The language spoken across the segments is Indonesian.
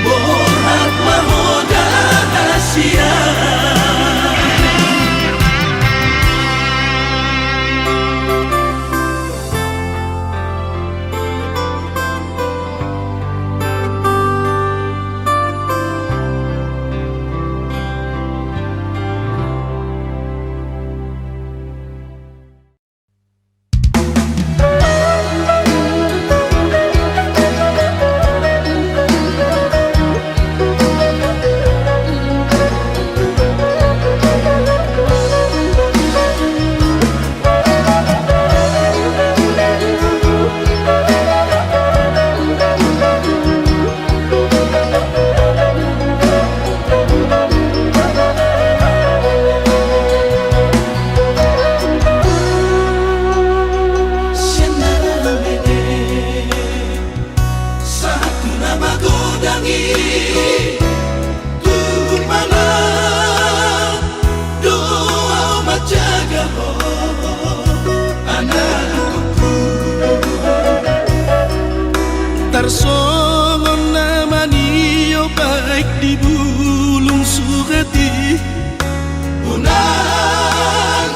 Borhat Mahoda Asia.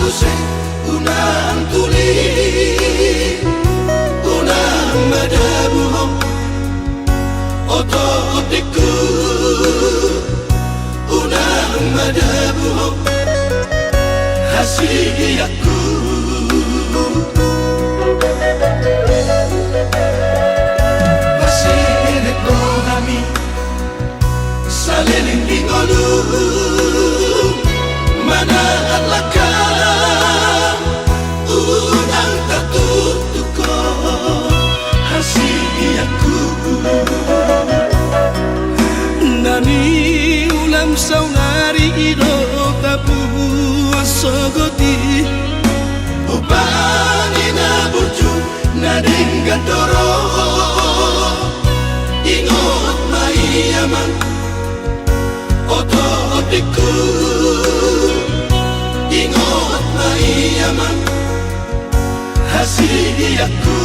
se unang tuli unang madabuho oto otiku unang madabuho hasiyaku masih ko kami saliling ingolu mana laka unang tatutuko hasiyaku nani ulam saunari ido tapu asogoti ubani na burju na dengadoro ingot mai aman oto otiku ingot mai aman hasiyaku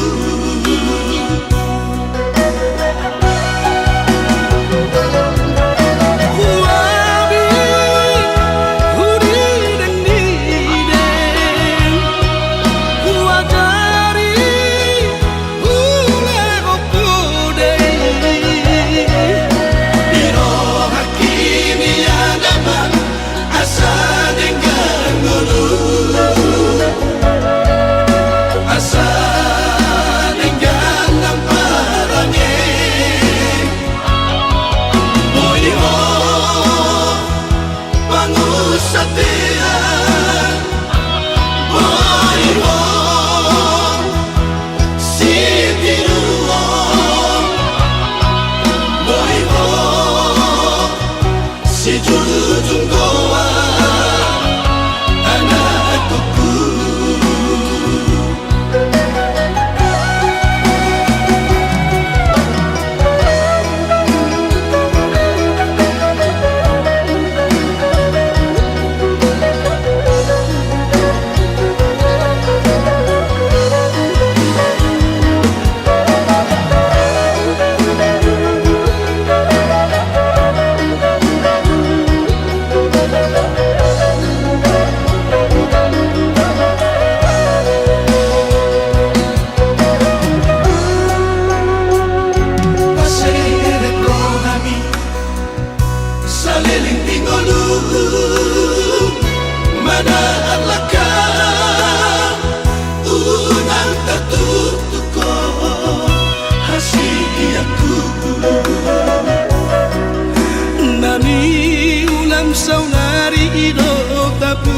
saunari ido tapu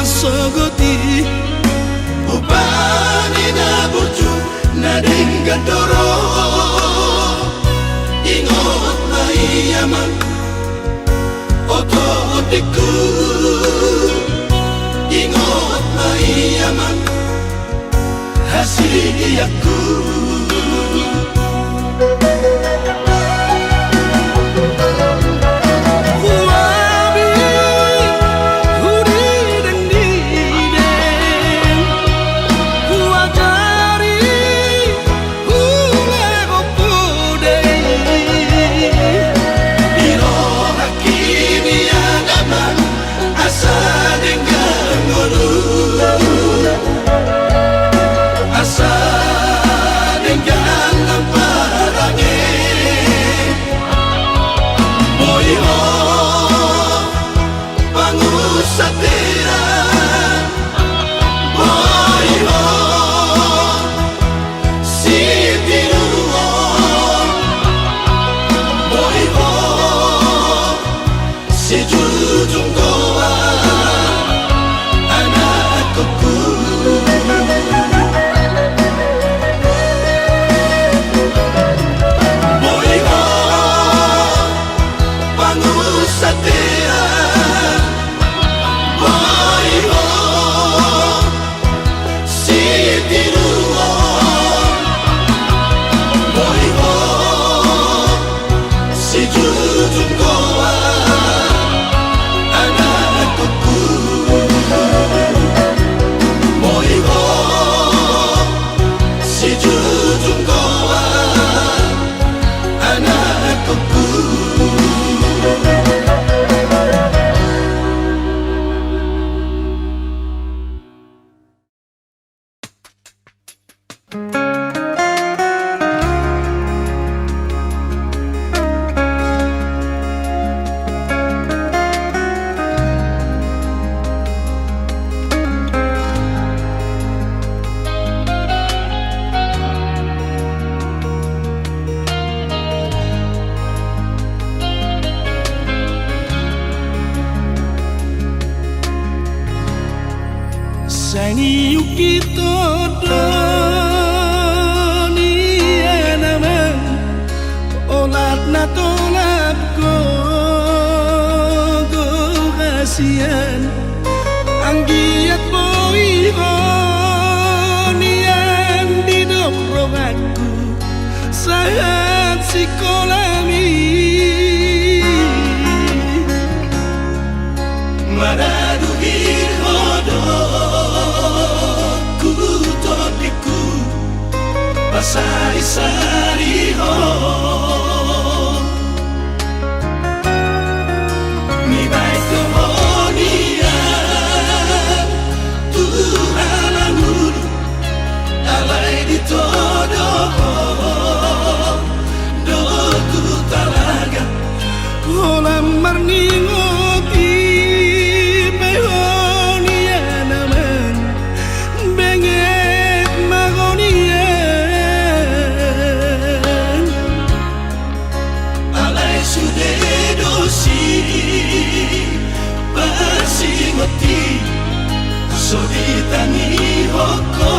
asogoti ubani na burju na dengadoro ingot mai aman oto otiku ingot mai aman hasiyaku Satya, Seni yuki todo ni naman olat na tolap ko kasihan ang giat mo niyan di dobroganku saat sikolami maraduhir hodokku todiku pasari-sari ho mi baik kemudian Tuhan amuru alai di todo doku talaga kolam marningoti behonia naman benget magonian alai sude dosi pasingoti soditani hoko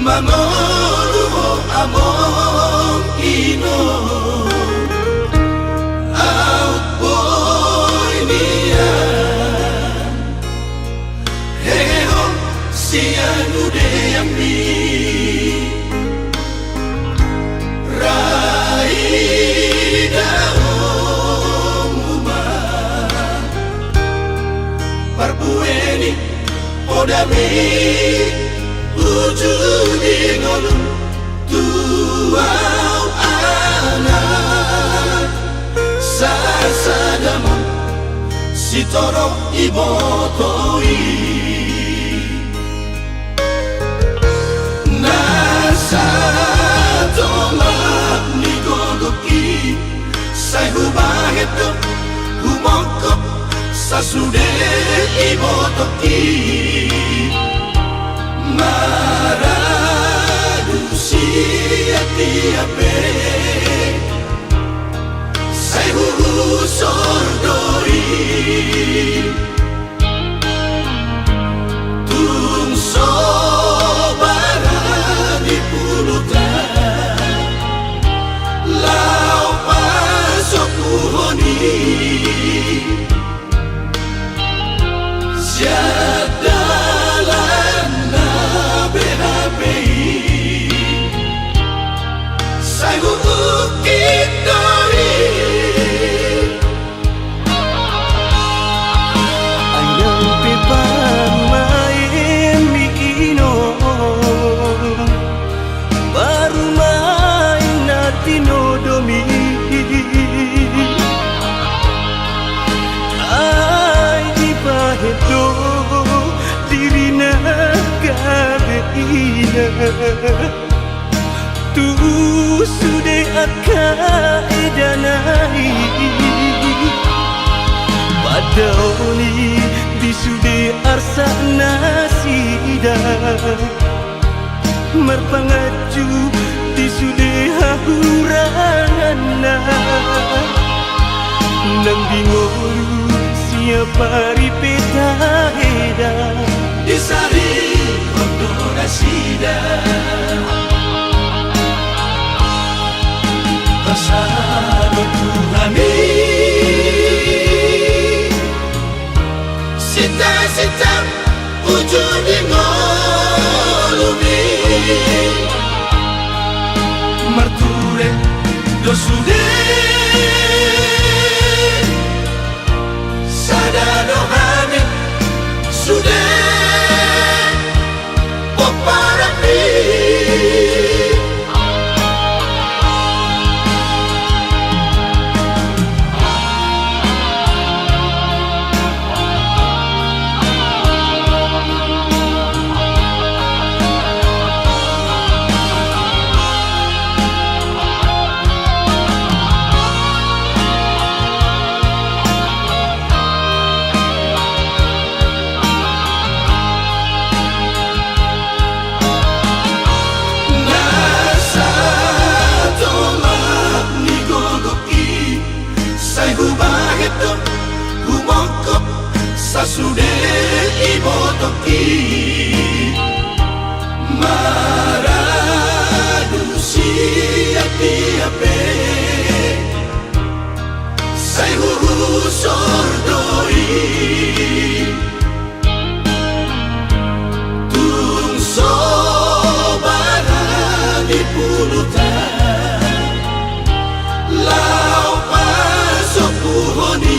Mangoluho among ino Out boy niya Heho siyan udeyami Raida omuma Parbueni podami Ujudi ngolu tuau anak Sasadamu sitoro ibotoi Nasa tomak nigogoki Sai hubaheto humongkop Sasude ibotoki Maradusi ati-ape Sai sordoi Tung sobara di pulutan Lau pasok puhoni Siadalan na BHPI Sai ukit doi Ayang pipan main mikino Baru main natino domi Ay di pahedo dirina gabeina Tu sude akka edanai Padauni disude arsa nasida Merpangaju disude hahurana Nang bingolu siapa ripeta heda Disari Kondora sida Pasado Tuhani Sita-sita ujung di ngolumi Marture dosude Sadado hamid sudah Poparapi Sasude ibotoki Maradusi ati-ape Sai sordoi Tung sobara di pulutan Lau pasok puhoni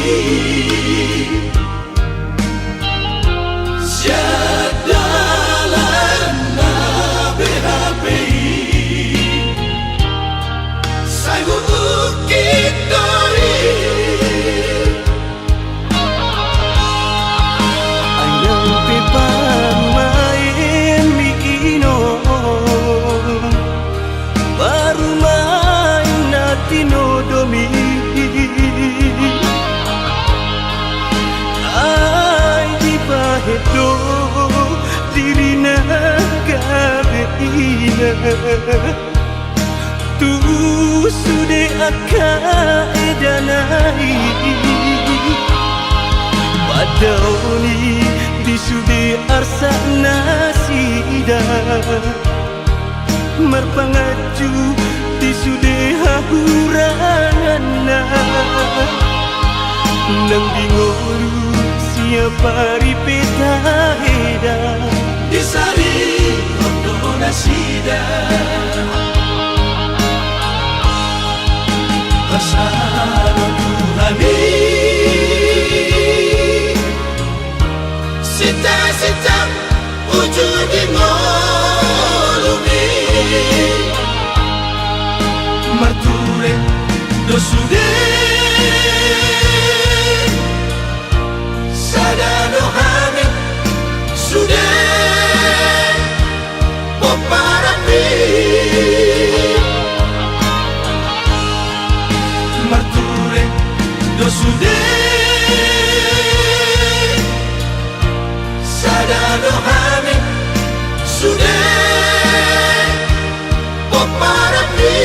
Siadalan na BHPI Sai ukit doi Ayang pipan main mikino Baru main natino domi Ay di pahedo dirina gabeina Tu sude akka edanai Padauni disude arsa nasida marpangaju di sudeha huranganna nang bingolu siapa ripeta heda Disari Ondo Nasida Pasano Tuhani Sita-sita ujung di ngolumi Marture dosude Sadano hami sudah Poparapi Marture dosude Sadano hami sudah Poparapi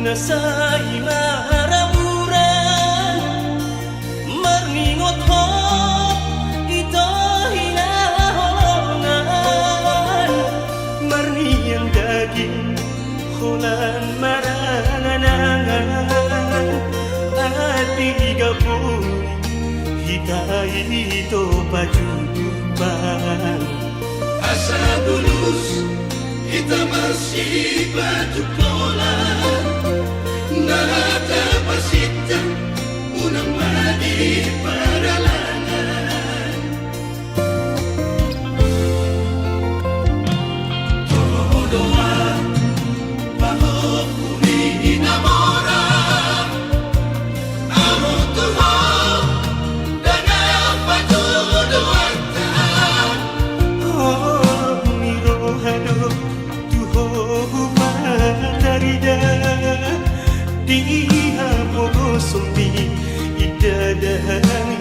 Nasai maraburan marningot ho ito hinaholongan marniyang daging holan maranganangan at igapun hitay ito pajudupan Asa bulus kita masih batu pola Nada pasita unang madi paralangan Todoa Pahok kuni inamora Amo tuho Dana pajuduanta Oh mirohado tuho matarida Diha mo sumbi idadahang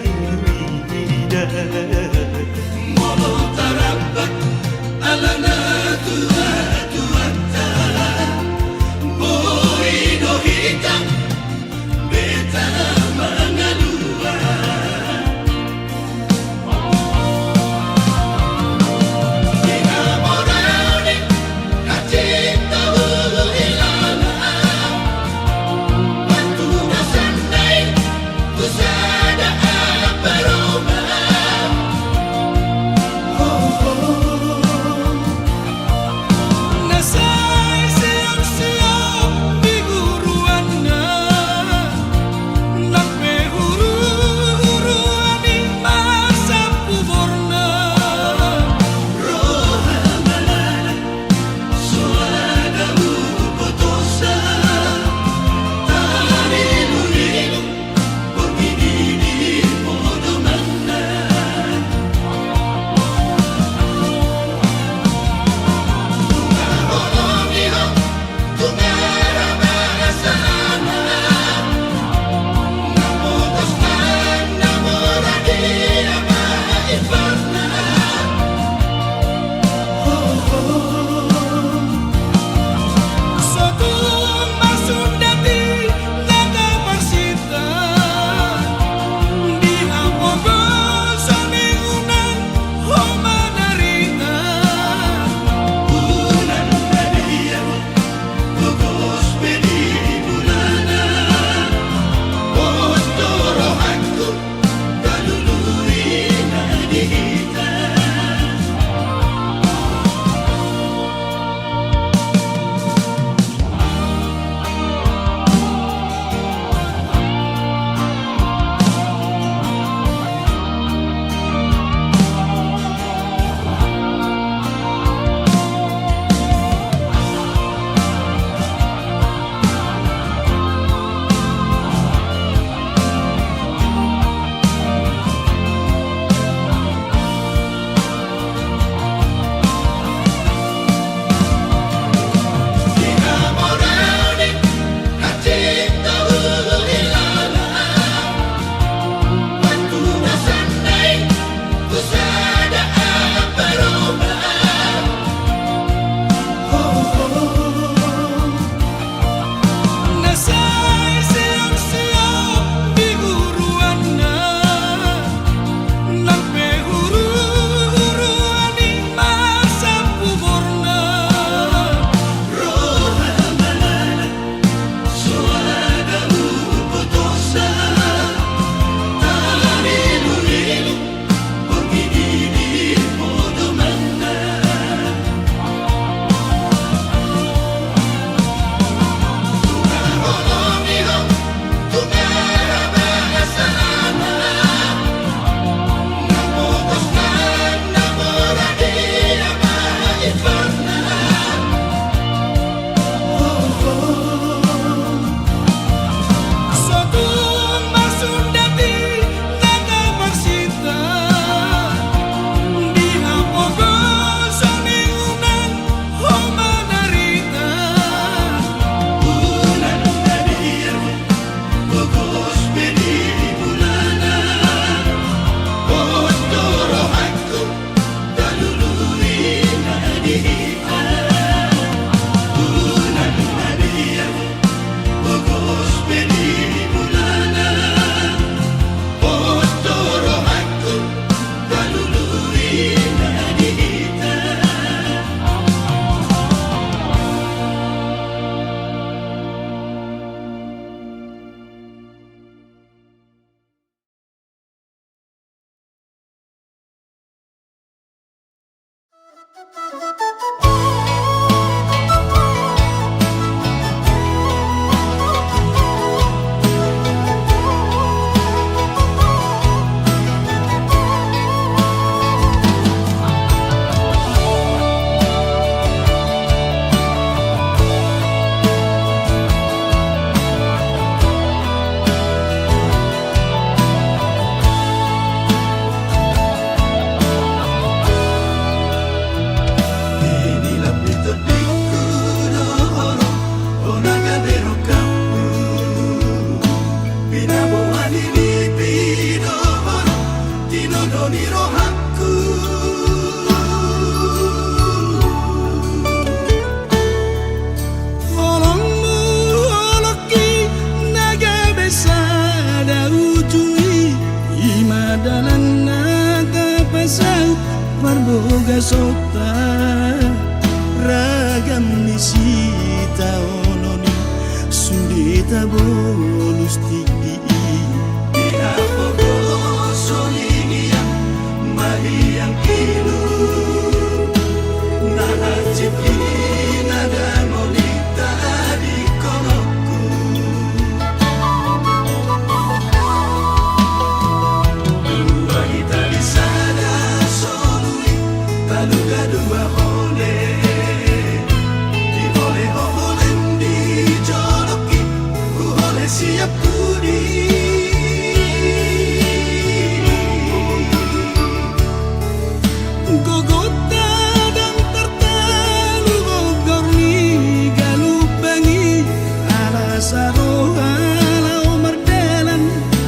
kita bolus tinggi Pinapogo solingiang mahiyang ilu Nahajib nada molita di kolokku Dua kita di sana solui Taluga dua oleh Di oleh oleh di joloki Ku oleh siap kudi Gogota dan tertalu gogor ni galupangi ala saro alau mardalan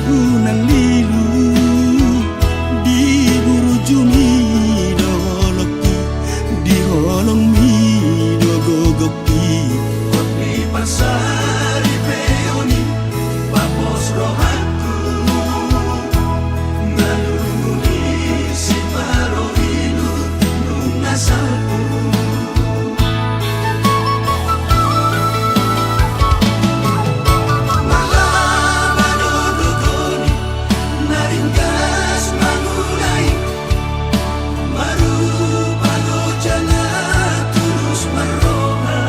unang lilu di burujumi doloki di holong mi dogogoki Kotni pasari peoni Papos rohaku Naluni si paro ilu Nungasalku Malabado dogoni Naringgas mangulai Marupado jana tulus maroha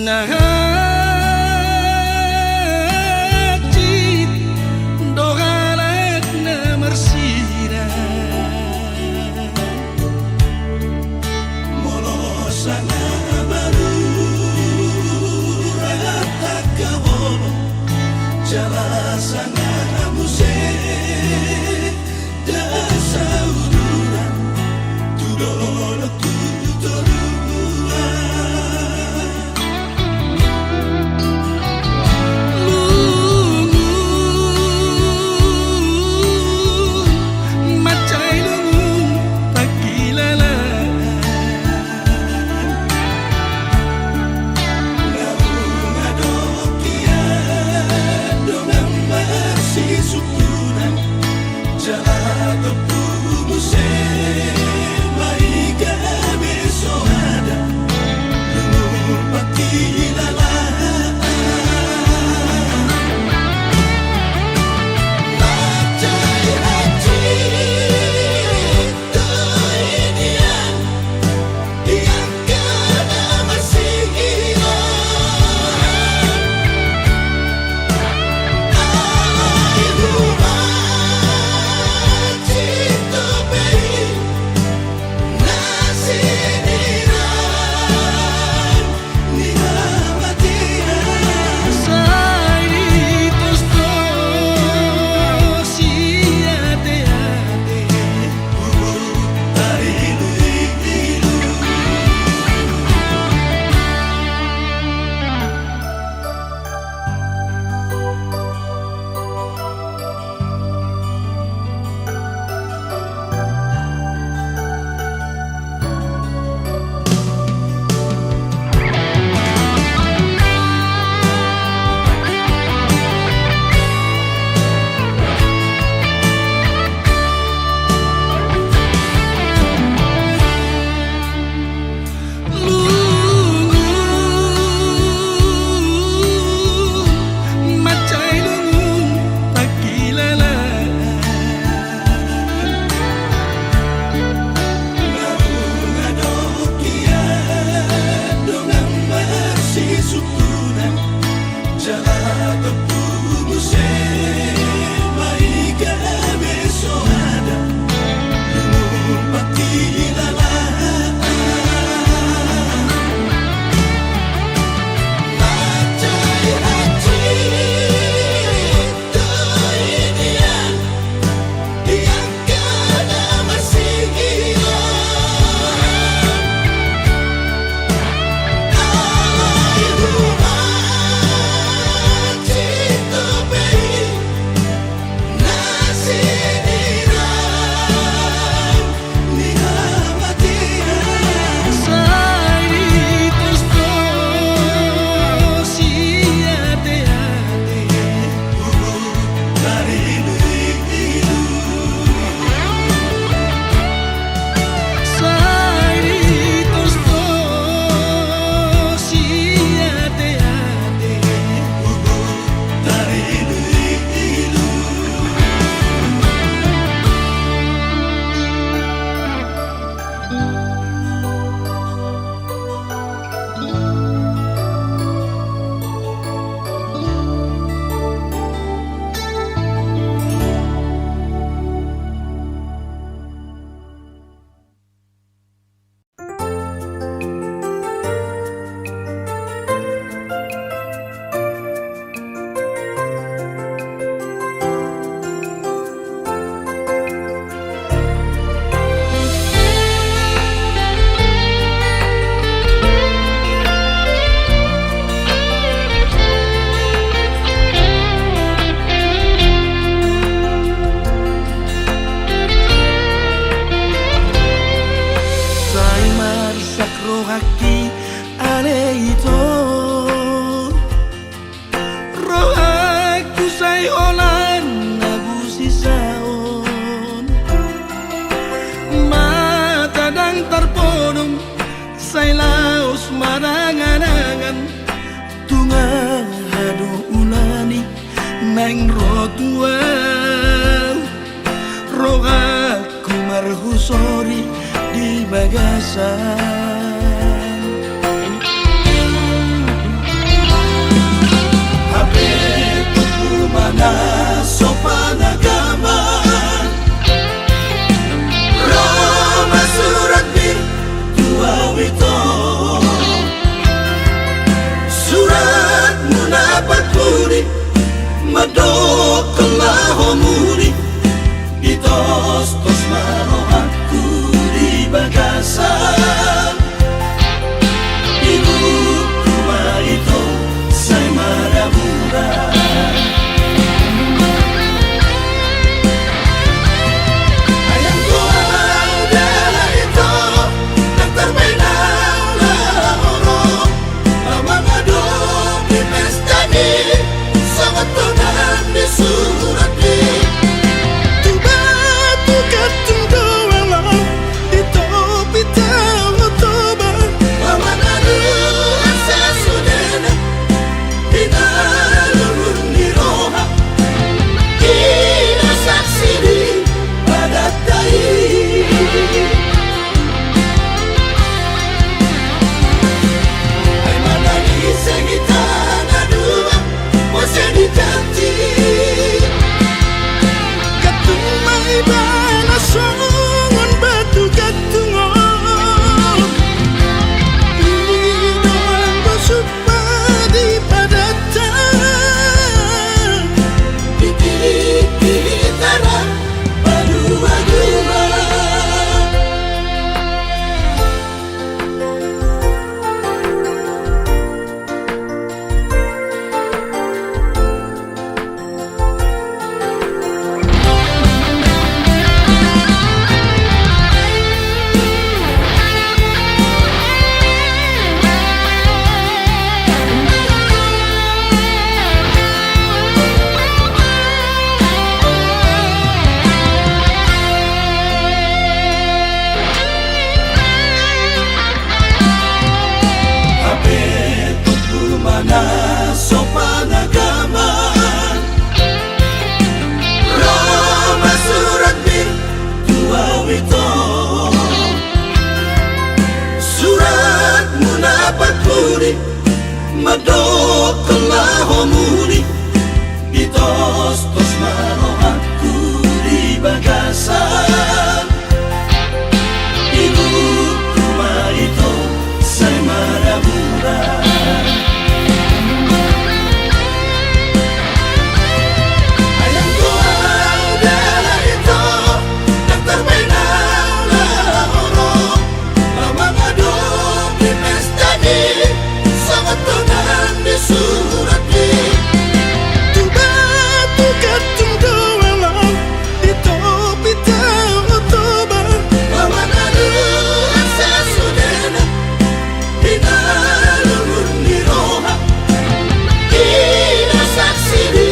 Nahajit dogalat na marsira Molosan na baru Rahat kabolo Jalasan na muse Da saudura Tudolo tudolua neng rotua rogaku marhusori di bagasan wito suratmu dapat puri madok kelahomuri ditos-tos marohaku di bagasan ibu rumah itu saya marabura ayam gua udah itu daftar benang lah orang lama ngaduk di pesta di sangat tenang di surat di sopan agaman Roma surat bir tua wito suratmu dapat puri madok kelahomuri ditos-tos marohaku di bagasan ibu rumah itu saya marabura surat di tuba tukatum doang di topi tahu toba lawan adu asa sudena hidalun di roha ina saksi di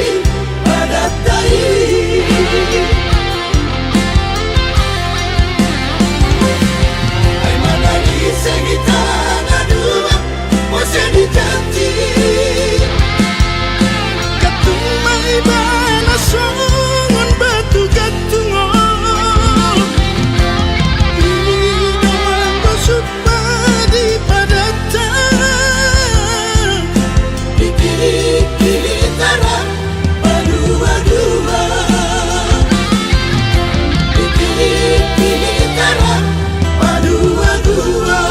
padat tai ai mana di segitan adua mose di janji songon batu gatungon ini doang busuk padi padatan di kiri tarang padua-dua di kiri tarang padua-dua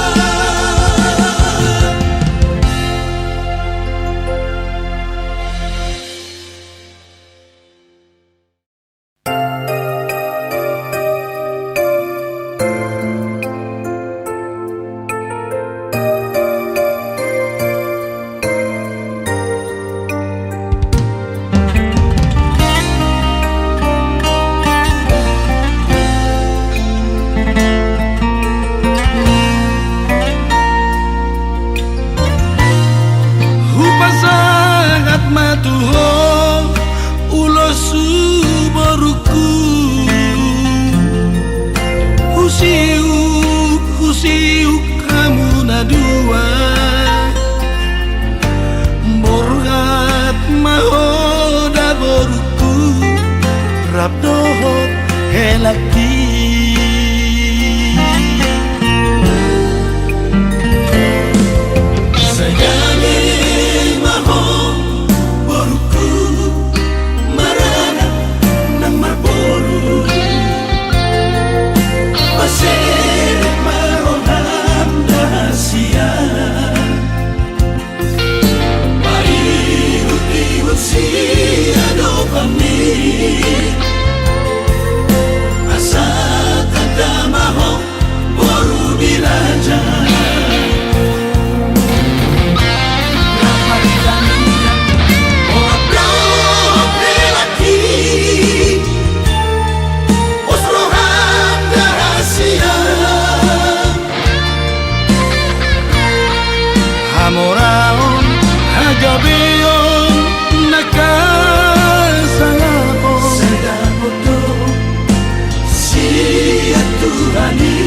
Husiuk kamu na dua borgat mahoda boruku rabdohot helaki Pasir maroham dah Hamoraon hagabeon nakasangapon Sedapoto siya Tuhani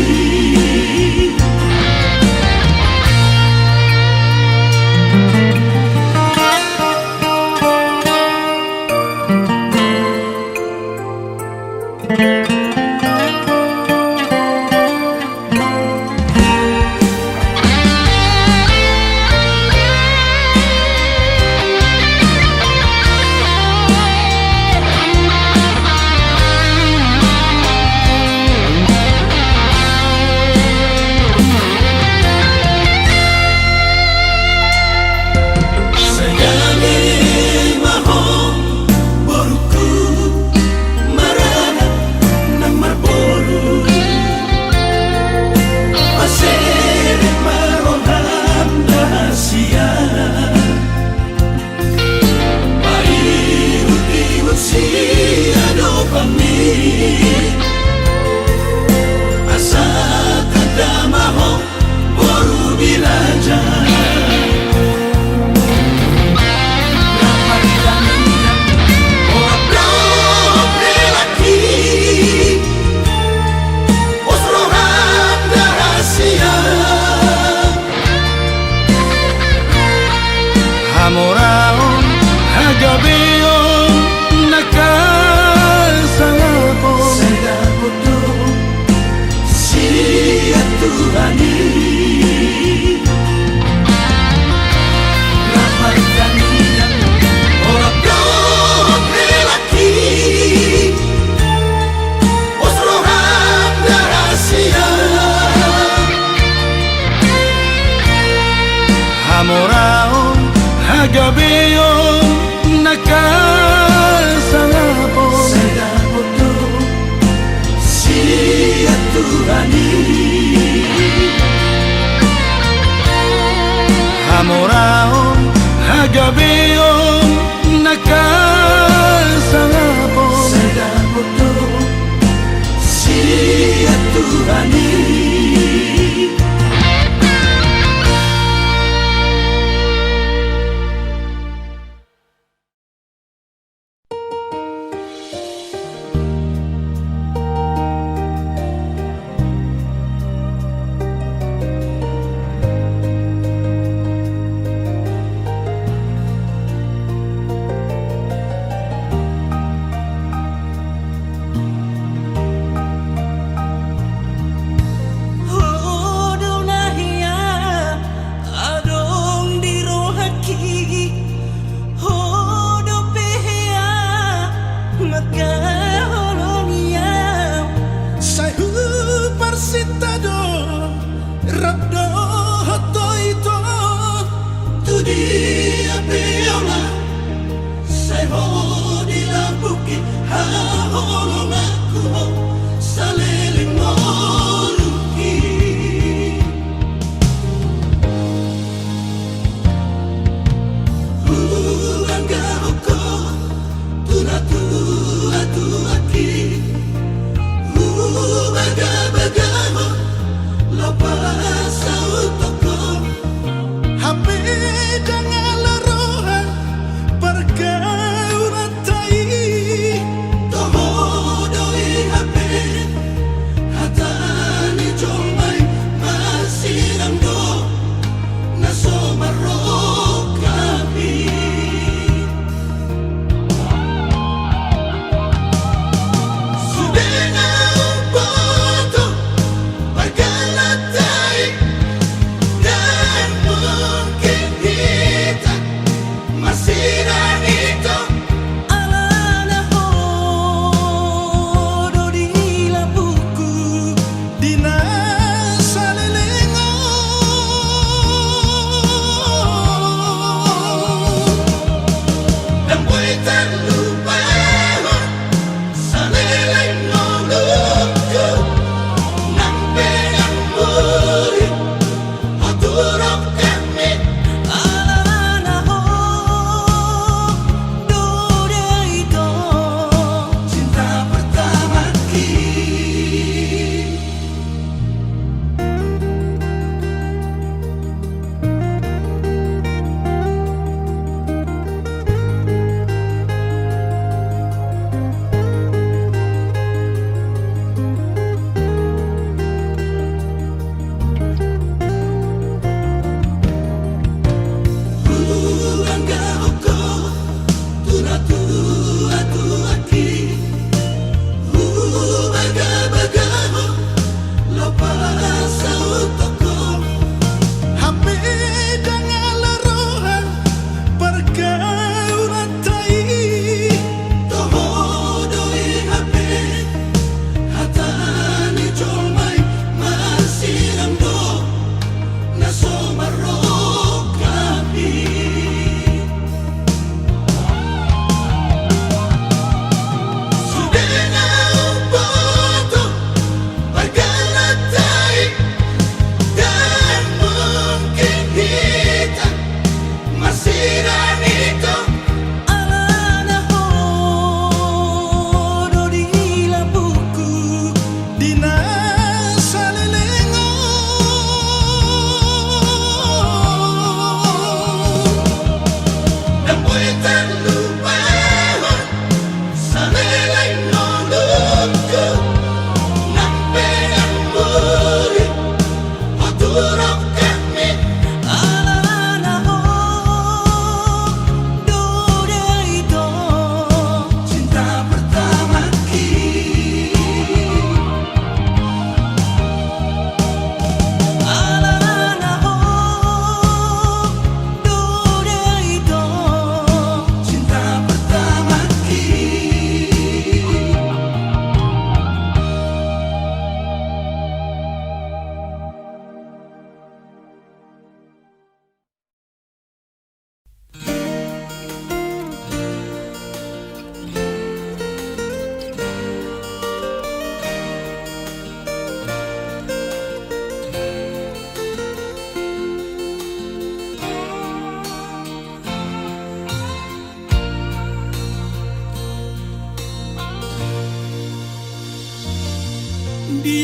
Hamoraon hagabeon nakasangapon Sedapoto siya Tuhani Ramai kanilang orang lelaki Osrohan rahasia Hamoraon hagabeon nakasangapon Sedapoto siya Tuhani Hamoraon hagabeon nakasangapon Sedapoto siya Tuhani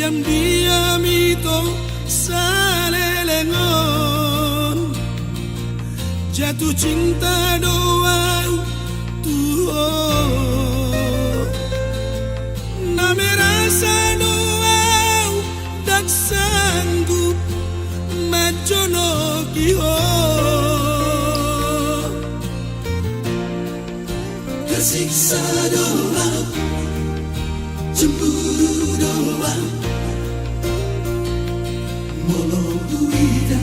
diam-diam itu salelengon jatuh cinta doang tuh name rasa doang tak sanggup majono kiho Tersiksa doang, cemburu doang, molo duida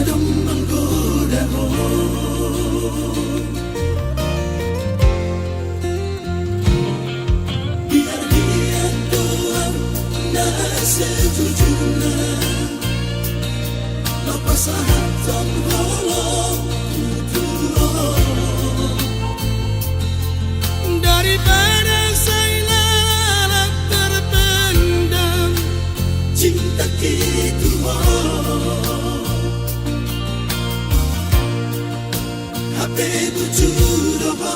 adong menggoda biar dia doang nah sejujurnya lepas sahatom holong daripada saya lalat terpendam cinta gitu HP bujur doa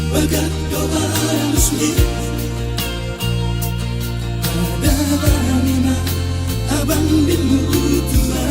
bagat doa lusmi ada lima abang bimu tua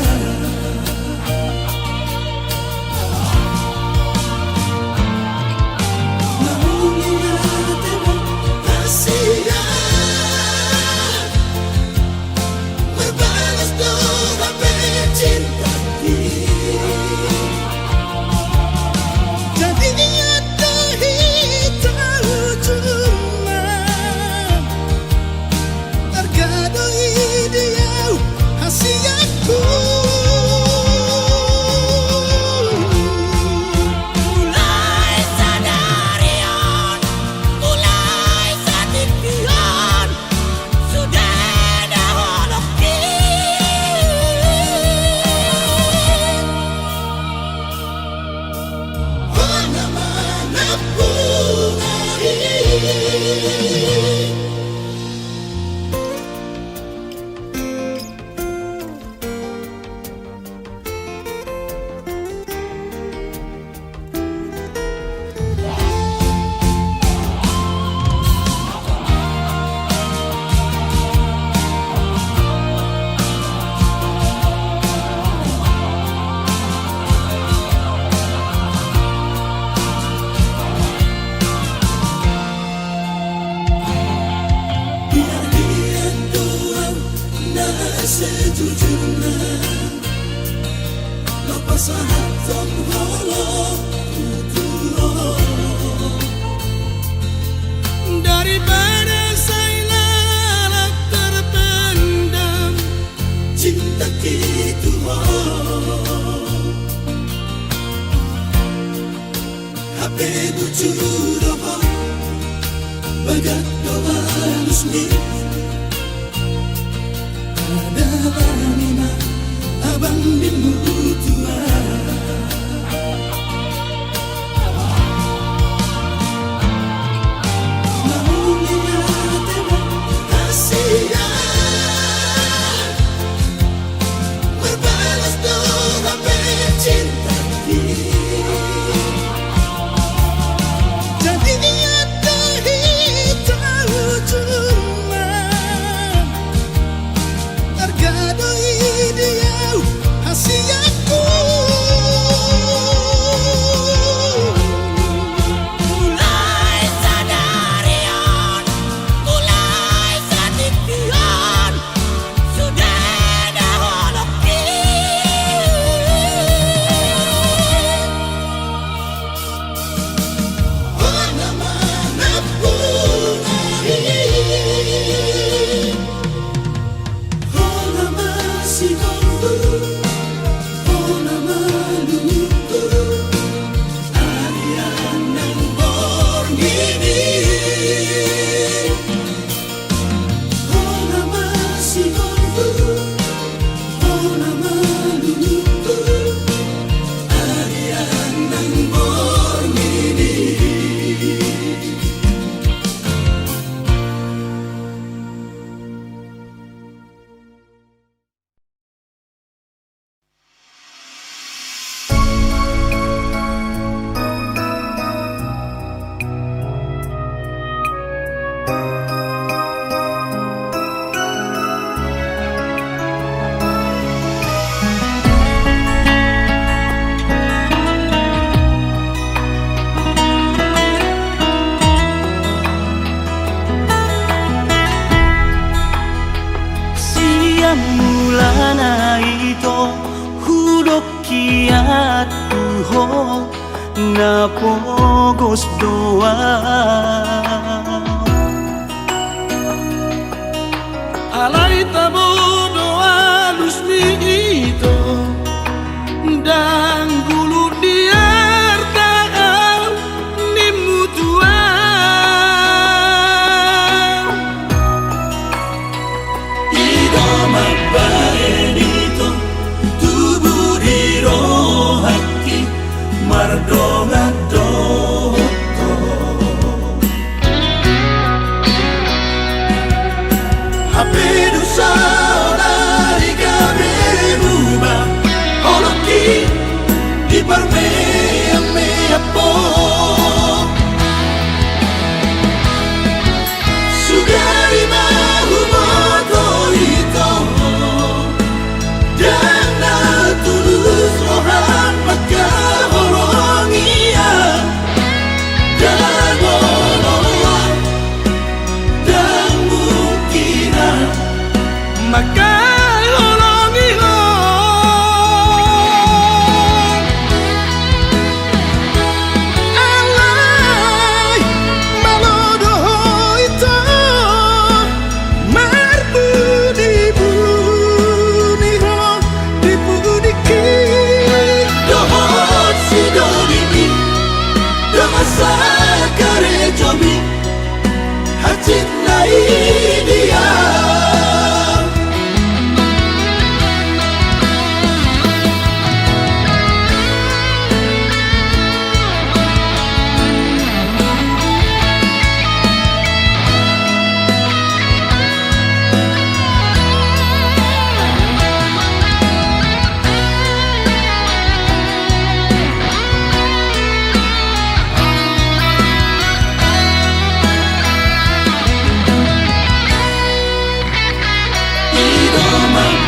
sejujurnya lepas sahatom holong daripada saya lalat terpendam cinta gitu HP bujur doa bagat doa lusmi ada lima abang bimu tua maunya tebak kasihan berbalas doa cinta jadi dia tahu cuma tuho na pogos doa. Alay tabo doa lusmi ito dan gulu diar taal ni mutua. Ida magbaenito tubuh di roh hati mardongan doto. Hapedu saona igabe buba oloki di parme me apo sugari mahumoto ito dan na tulus rohan maka horongia dan nolong dan mungkinan Maka holongi ho alay malodo ito marbu di buni ho di buni ki dohot si dolimi damasa kare jomi hacit nai dia.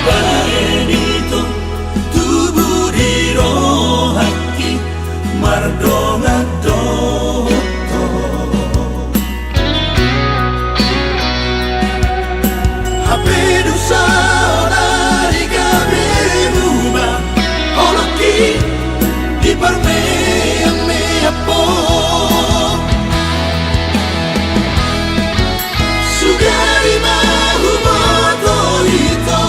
Benito tubuh di roh hati mardongan doto. Hapedu saona igabe buba oloki di parme me apo sugari mahumoto ito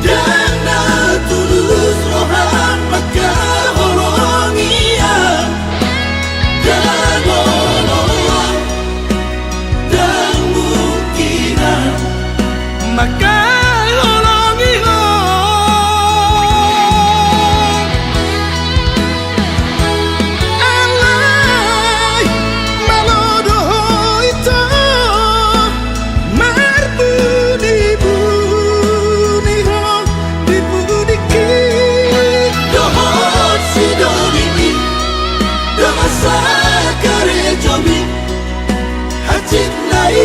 dan na tulus rohan maka horongia dan nolong dan mungkinan Maka holongi ho alay malodo ito marbu di buni ho di buni ki dohot si dolimi damasa kare jomi hacit nai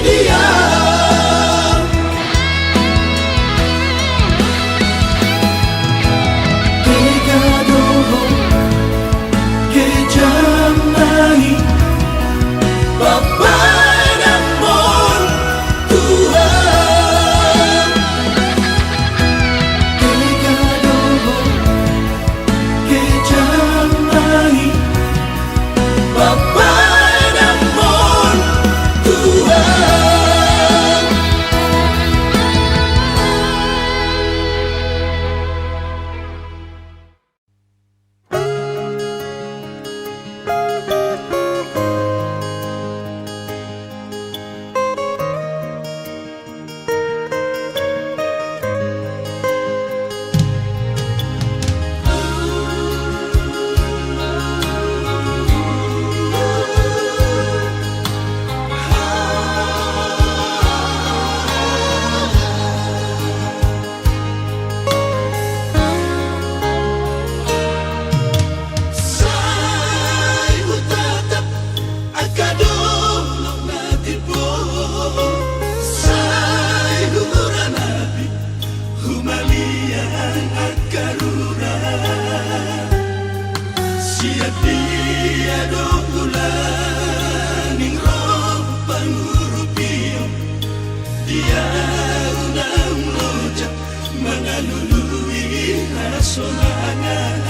dia. Kegadoho kejam nai Bapa namon Tuhan. Kegadoho kejam nai Bapa namon Tuhan. Sai utatap akadolong natipo sai humuranabi humalian akarura siap dia dogulan ning roh pangurupio dia unang lojak mangalului rasonangan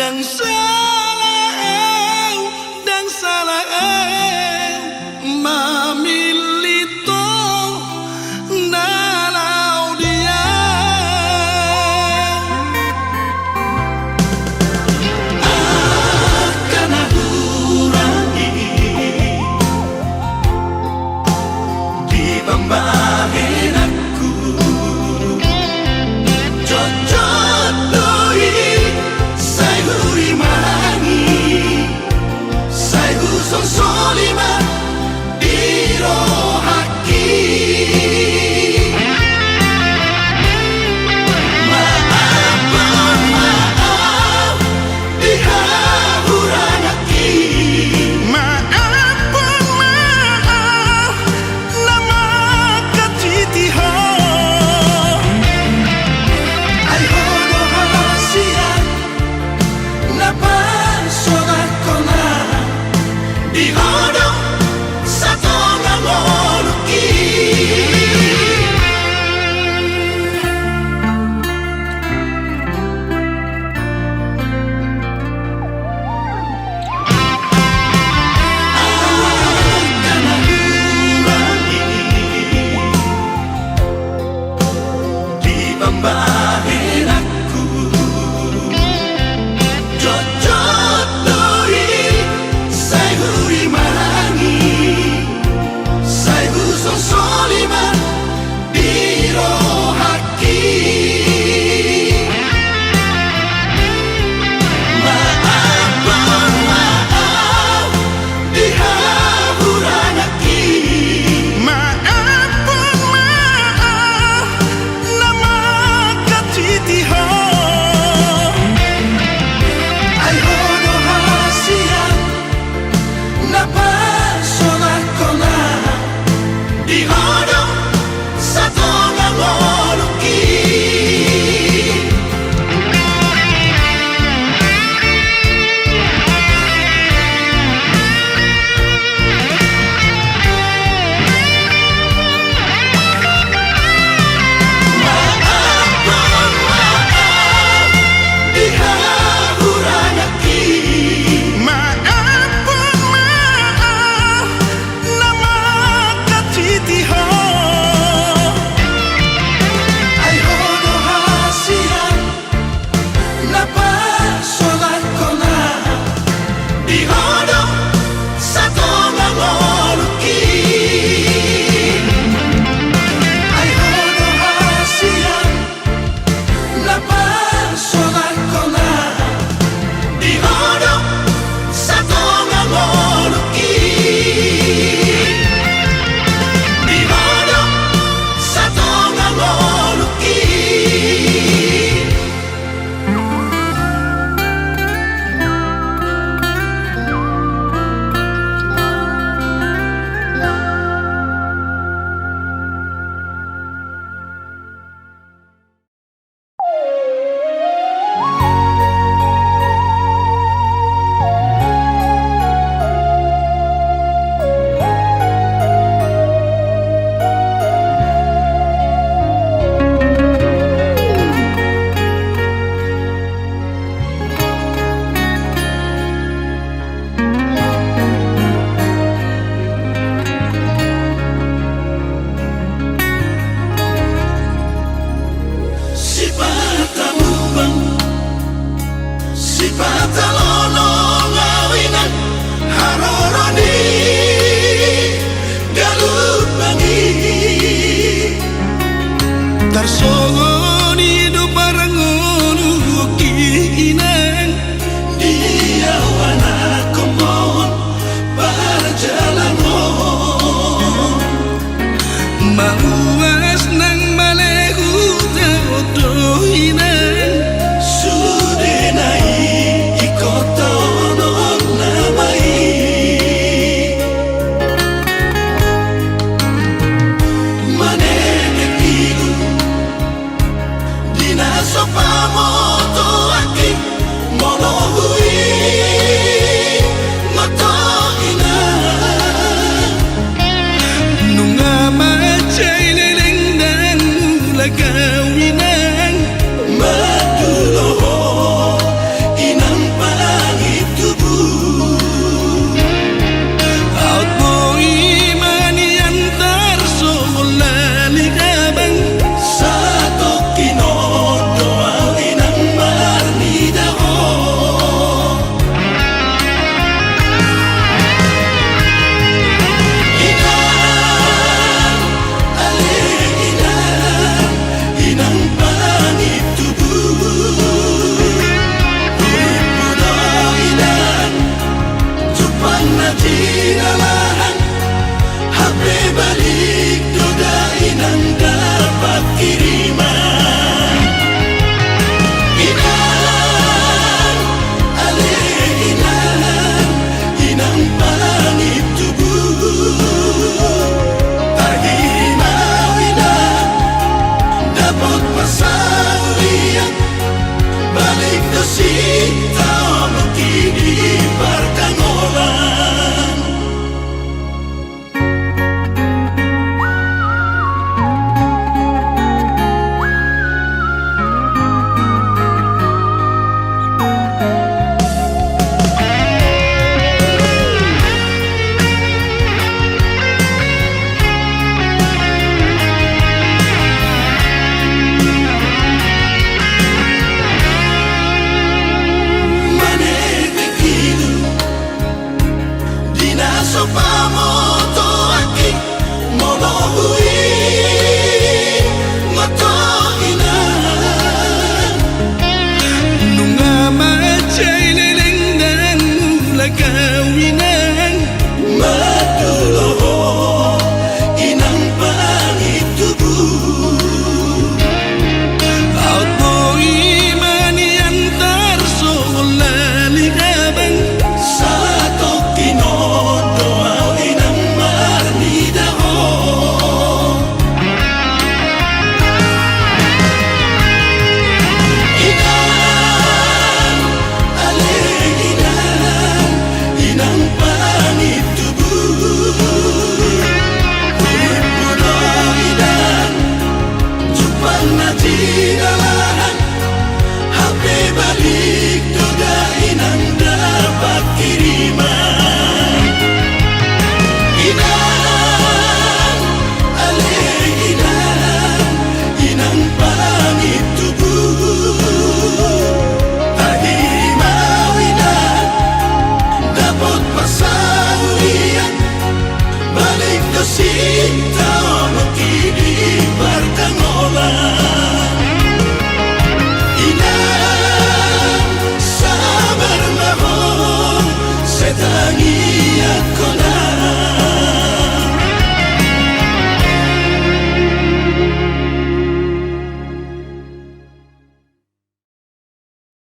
Dang salah mamilito nalau dia akan kurangi di pambahin aku cocok doi sai huri mangi sai guson solima diro haki maaf maaf dihahurang aki maafun maaf nama katitiho ay hodo hasia napasolat ko na di hodo sa tonga moluki akan kurangi di pambahin aku cocok doi sai huri mangi sai guson solima diro haki maaf maaf dihahurang aki maafun maaf nama katitiho ay hodo hasia napasolat ko na di hodo sa tonga moluki maaf maaf dihahurang aki maafun maaf nama katitiho ay hodo hasia napasolat ko na di hodo sa tonga moluki ay hodo hasia napasolat ko na di hodo sa tonga moluki di hodo sa tonga moluki Sipatalono ngawinan haroroni galut bangi tarsogoni do parangonu kiinan dia wana komon parjalano mauas nang malehu teodoinan sudenai ikotonon namai manene kilu dina sopamo